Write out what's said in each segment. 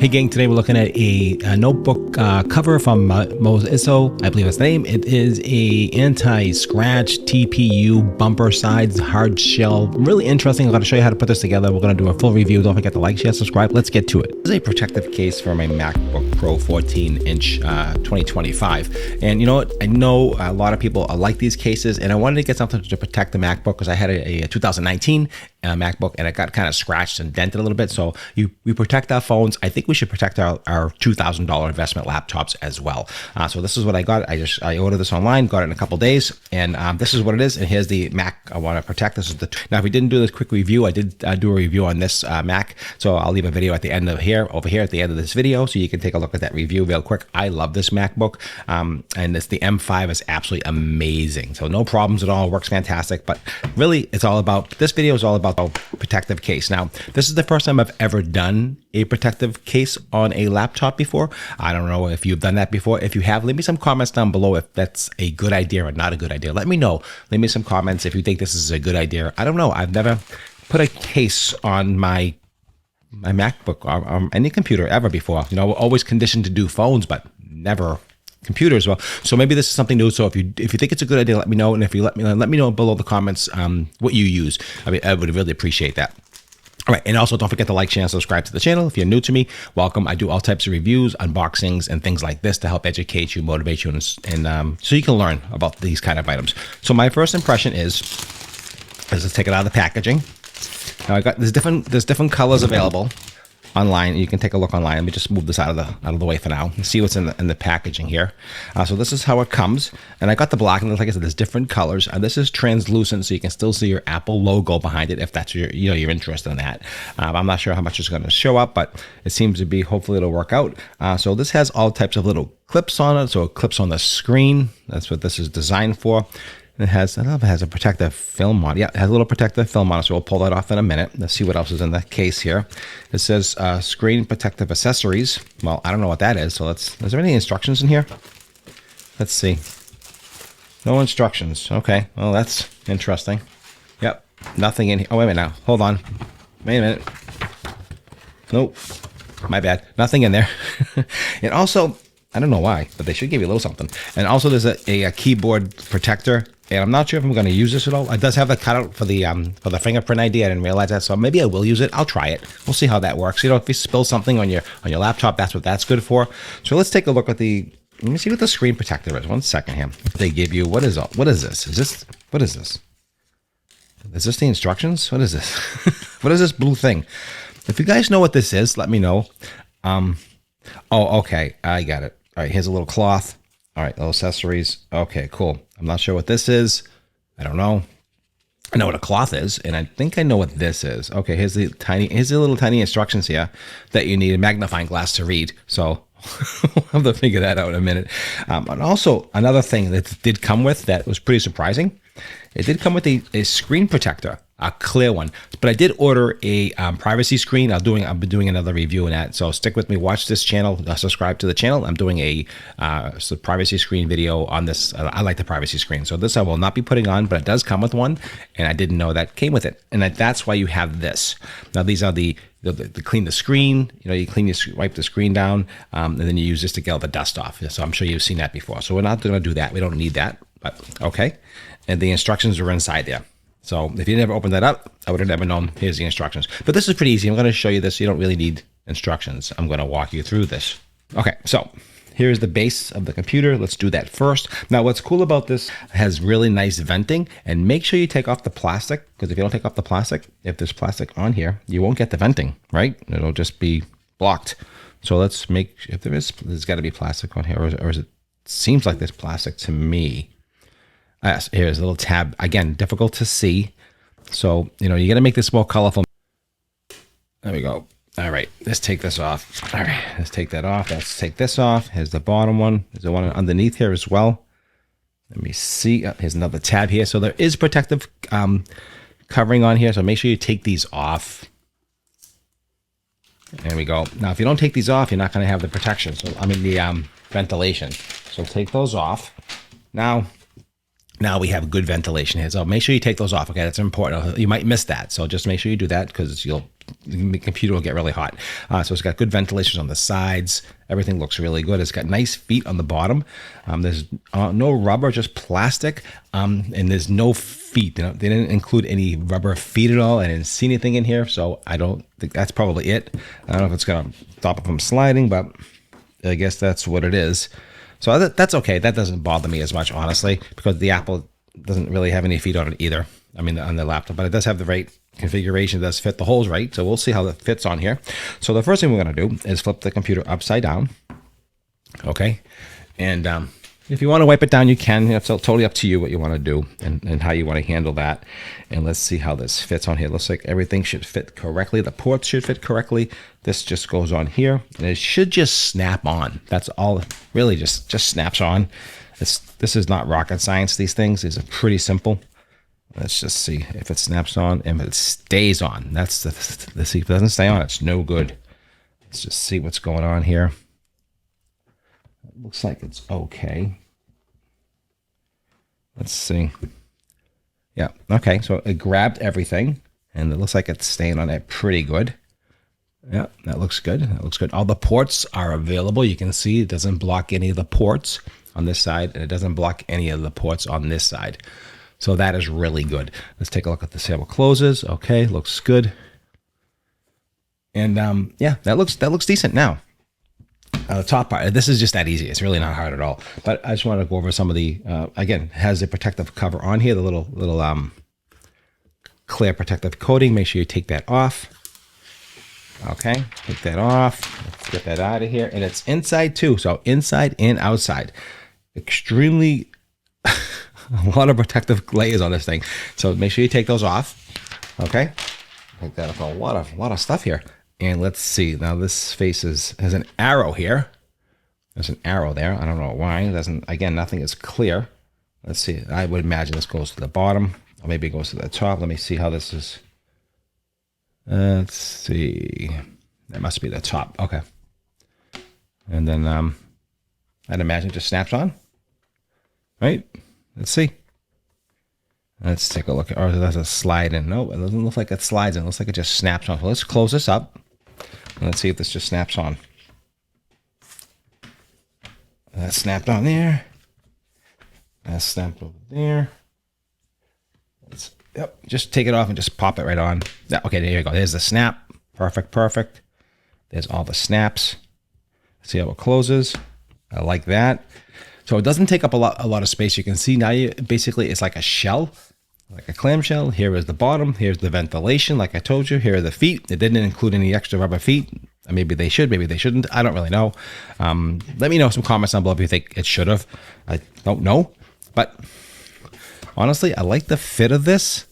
Hey gang, today we're looking at a notebook cover from MOSISO, I believe that's the name. It is a anti-scratch TPU bumper sides hard shell. Really interesting. I'm going to show you how to put this together. We're going to do a full review. Don't forget to like, share, subscribe. Let's get to it. This is a protective case for my MacBook Pro 14-inch 2025. And you know what? I know a lot of people like these cases, and I wanted to get something to protect the MacBook because I had a 2019 MacBook and it got kind of scratched and dented a little bit. So we protect our phones. I think we should protect our $2,000 investment laptops as well. So this is what I got. I ordered this online, got it in a couple days, and this is what it is. And here's the Mac I want to protect. This is now if we didn't do this quick review, I did do a review on this Mac. So I'll leave a video at the end of over here at the end of this video, so you can take a look at that review real quick. I love this MacBook, and it's the M5 is absolutely amazing. So no problems at all. Works fantastic. But really, this video is all about a protective case. Now, this is the first time I've ever done a protective case on a laptop before. I don't know if you've done that before. If you have, leave me some comments down below if that's a good idea or not a good idea. Let me know. Leave me some comments if you think this is a good idea. I don't know. I've never put a case on my MacBook or any computer ever before. You know, we're always conditioned to do phones, but never computer as well. So maybe this is something new. So if you think it's a good idea, let me know. And if you let me know below the comments what you use. I mean, I would really appreciate that. All right, and also don't forget to like, share, and subscribe to the channel. If you're new to me, welcome. I do all types of reviews, unboxings, and things like this to help educate you, motivate you, and so you can learn about these kind of items. So my first impression is let's take it out of the packaging. Now there's different colors available online. You can take a look online. Let me just move this out of the way for now and see what's in the packaging here. So this is how it comes, and I got the black, and like I said, there's different colors, and this is translucent, so you can still see your Apple logo behind it if that's you're interested in that. I'm not sure how much is going to show up, but it seems to be. Hopefully it'll work out. So this has all types of little clips on it, so it clips on the screen. That's what this is designed for. I don't know if it has a protective film on it. Yeah, it has a little protective film on it, so we'll pull that off in a minute. Let's see what else is in the case here. It says screen protective accessories. Well, I don't know what that is, so is there any instructions in here? Let's see. No instructions. Okay, well, that's interesting. Yep, nothing in here. Oh, wait a minute now. Hold on. Wait a minute. Nope, my bad. Nothing in there. And also, I don't know why, but they should give you a little something. And also there's a keyboard protector. And I'm not sure if I'm going to use this at all. It does have a cutout for the fingerprint ID. I didn't realize that, so maybe I will use it. I'll try it. We'll see how that works. You know, if you spill something on your laptop, that's what that's good for. So let's take a look at let me see what the screen protector is. 1 second here. They give you what is this? What is this? Is this the instructions? What is this? What is this blue thing? If you guys know what this is, let me know. Oh, okay, I got it. All right, here's a little cloth. All right, little accessories. Okay, cool. I'm not sure what this is. I don't know. I know what a cloth is, and I think I know what this is. Okay, here's the little tiny instructions here that you need a magnifying glass to read. So we'll have to figure that out in a minute. And also another thing that did come with that was pretty surprising. It did come with a screen protector, a clear one. But I did order a privacy screen. I'll be doing another review on that. So stick with me. Watch this channel. Subscribe to the channel. I'm doing a privacy screen video on this. I like the privacy screen. So this I will not be putting on, but it does come with one, and I didn't know that came with it. And that's why you have this. Now these are the clean the screen. You know, you wipe the screen down, and then you use this to get all the dust off. So I'm sure you've seen that before. So we're not going to do that. We don't need that. But okay. And the instructions are inside there. So if you never opened that up, I would have never known. Here's the instructions. But this is pretty easy. I'm going to show you this. You don't really need instructions. I'm going to walk you through this. Okay, so here's the base of the computer. Let's do that first. Now, what's cool about this, it has really nice venting. And make sure you take off the plastic, because if you don't take off the plastic, if there's plastic on here, you won't get the venting, right? It'll just be blocked. So let's make, if there's got to be plastic on here, or is it seems like there's plastic to me. Yes, here's a little tab. Again, difficult to see. So, you know, you got to make this more colorful. There we go. All right, let's take this off. All right, let's take that off. Let's take this off. Here's the bottom one. There's the one underneath here as well. Let me see. Here's another tab here. So there is protective covering on here. So make sure you take these off. There we go. Now, if you don't take these off, you're not going to have the protection. So, I mean, the ventilation. So take those off. Now, Now we have good ventilation here. So make sure you take those off. Okay, that's important. You might miss that. So just make sure you do that because the computer will get really hot. So it's got good ventilation on the sides. Everything looks really good. It's got nice feet on the bottom. There's no rubber, just plastic. And there's no feet. They didn't include any rubber feet at all. I didn't see anything in here. So I don't think that's probably it. I don't know if it's going to stop it from sliding, but I guess that's what it is. So that's okay. That doesn't bother me as much, honestly, because the Apple doesn't really have any feet on it either. I mean, on the laptop, but it does have the right configuration. It does fit the holes right. So we'll see how that fits on here. So the first thing we're going to do is flip the computer upside down. Okay. And if you want to wipe it down, you can. It's totally up to you what you want to do and how you want to handle that. And let's see how this fits on here. It looks like everything should fit correctly. The ports should fit correctly. This just goes on here. And it should just snap on. That's all. Really just snaps on. This is not rocket science. These things is pretty simple. Let's just see if it snaps on and if it stays on. That's the see. If it doesn't stay on, it's no good. Let's just see what's going on here. It looks like it's okay. Let's see. Yeah, okay. So it grabbed everything, and it looks like it's staying on it pretty good. Yeah, that looks good. That looks good. All the ports are available. You can see it doesn't block any of the ports on this side, and it doesn't block any of the ports on this side. So that is really good. Let's take a look at the sample closes. Okay, looks good. And yeah, that looks decent now. The top part, this is just that easy. It's really not hard at all. But I just want to go over some of the, again, it has a protective cover on here, the little clear protective coating. Make sure you take that off. Okay, take that off. Let's get that out of here. And it's inside too, so inside and outside. Extremely, a lot of protective layers on this thing. So make sure you take those off. Okay, take that off. A lot of stuff here. And let's see. Now this face has an arrow here. There's an arrow there. I don't know why. It doesn't. Again, nothing is clear. Let's see. I would imagine this goes to the bottom, or maybe it goes to the top. Let me see how this is. Let's see. That must be the top. Okay. And then I'd imagine it just snaps on. Right? Let's see. Let's take a look. Or there's a slide in. No, it doesn't look like it slides in. It looks like it just snaps on. So let's close this up. And let's see if this just snaps on. That snapped on there. That snapped over there. Yep. Just take it off and just pop it right on. Yeah, okay, there you go. There's the snap. Perfect, perfect. There's all the snaps. See how it closes. I like that. So it doesn't take up a lot of space. You can see now basically it's like a shell, like a clamshell. Here is the bottom. Here's the ventilation. Like I told you, here are the feet. It didn't include any extra rubber feet. Maybe they should, maybe they shouldn't. I don't really know. Let me know some comments down below if you think it should have. I don't know. But honestly, I like the fit of this.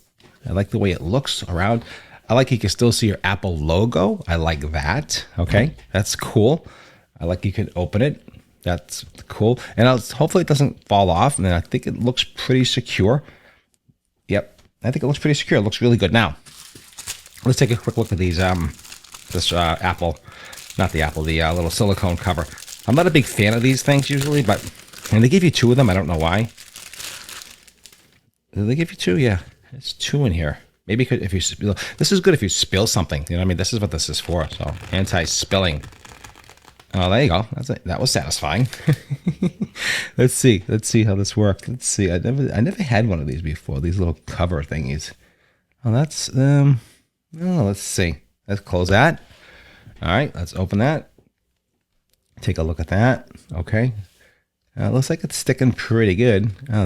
I like the way it looks around. I like you can still see your Apple logo. I like that. Okay, that's cool. I like you can open it. That's cool. And hopefully it doesn't fall off. And I think it looks pretty secure. Yep. I think it looks pretty secure. It looks really good. Now, let's take a quick look at these, this Apple, not the Apple, the little silicone cover. I'm not a big fan of these things usually, but, and they give you two of them. I don't know why. Did they give you two? Yeah. It's two in here. Maybe if you spill, this is good if you spill something. You know what I mean? This is what this is for. So anti-spilling. Oh, there you go. That was satisfying. Let's see how this works. Let's see. I never had one of these before. These little cover thingies. Oh, that's oh, let's see. Let's close that. All right, let's open that. Take a look at that. Okay. It looks like it's sticking pretty good. Oh,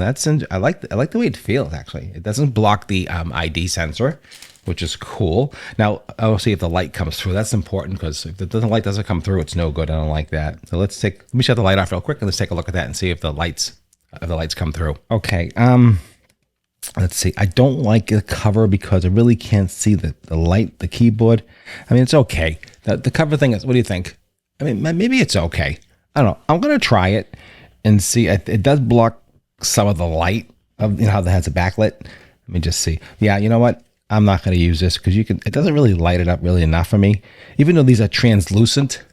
I like the way it feels. Actually, it doesn't block the ID sensor, which is cool. Now, I'll see if the light comes through. That's important because if the light doesn't come through, it's no good. I don't like that. So let me shut the light off real quick and let's take a look at that and see if the lights come through. Okay. Let's see. I don't like the cover because I really can't see the light, the keyboard. I mean, it's okay. The cover thing is, what do you think? I mean, maybe it's okay. I don't know. I'm going to try it and see. It does block some of the light of, how that has a backlit. Let me just see. Yeah, you know what? I'm not going to use this because it doesn't really light it up really enough for me. Even though these are translucent,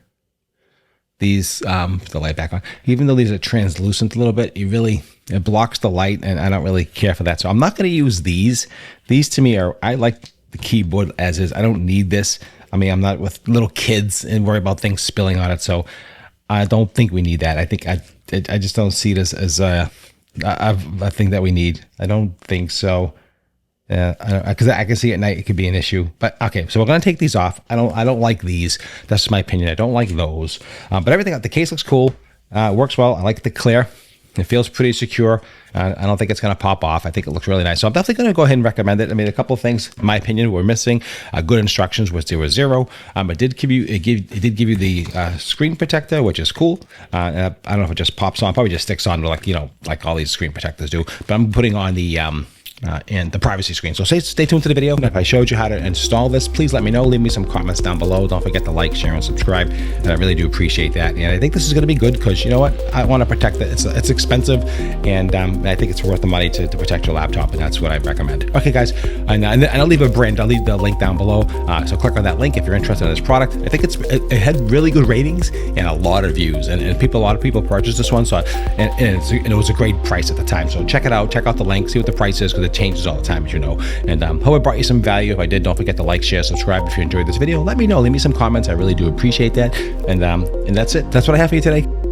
These the light back on, even though these are translucent a little bit, it blocks the light, and I don't really care for that. So I'm not going to use these. These to me I like the keyboard as is. I don't need this. I mean, I'm not with little kids and worry about things spilling on it. So I don't think we need that. I think I just don't see this as a thing that we need. I don't think so. Because I can see at night it could be an issue. But okay, so we're gonna take these off. I don't like these. That's just my opinion. I don't like those. But everything, the case looks cool. Works well. I like the clear. It feels pretty secure. I don't think it's going to pop off. I think it looks really nice. So I'm definitely going to go ahead and recommend it. I mean, a couple of things, in my opinion, were missing. Good instructions was 0.0. It did give you the screen protector, which is cool. I don't know if it just pops on. Probably just sticks on like all these screen protectors do. But I'm putting on the and the privacy screen. So stay tuned to the video. If I showed you how to install this, please let me know. Leave me some comments down below. Don't forget to like, share, and subscribe. And I really do appreciate that. And I think this is going to be good because you know what? I want to protect it. It's expensive, and I think it's worth the money to protect your laptop, and that's what I recommend. Okay, guys, and I'll leave I'll leave the link down below. So click on that link if you're interested in this product. I think it had really good ratings and a lot of views, and a lot of people purchased this one. So and it was a great price at the time. So check it out. Check out the link. See what the price is, because it changes all the time, as you know. And hope I brought you some value. If I did, don't forget to like, share, subscribe. If you enjoyed this video, let me know. Leave me some comments. I really do appreciate that. And that's it. That's what I have for you today.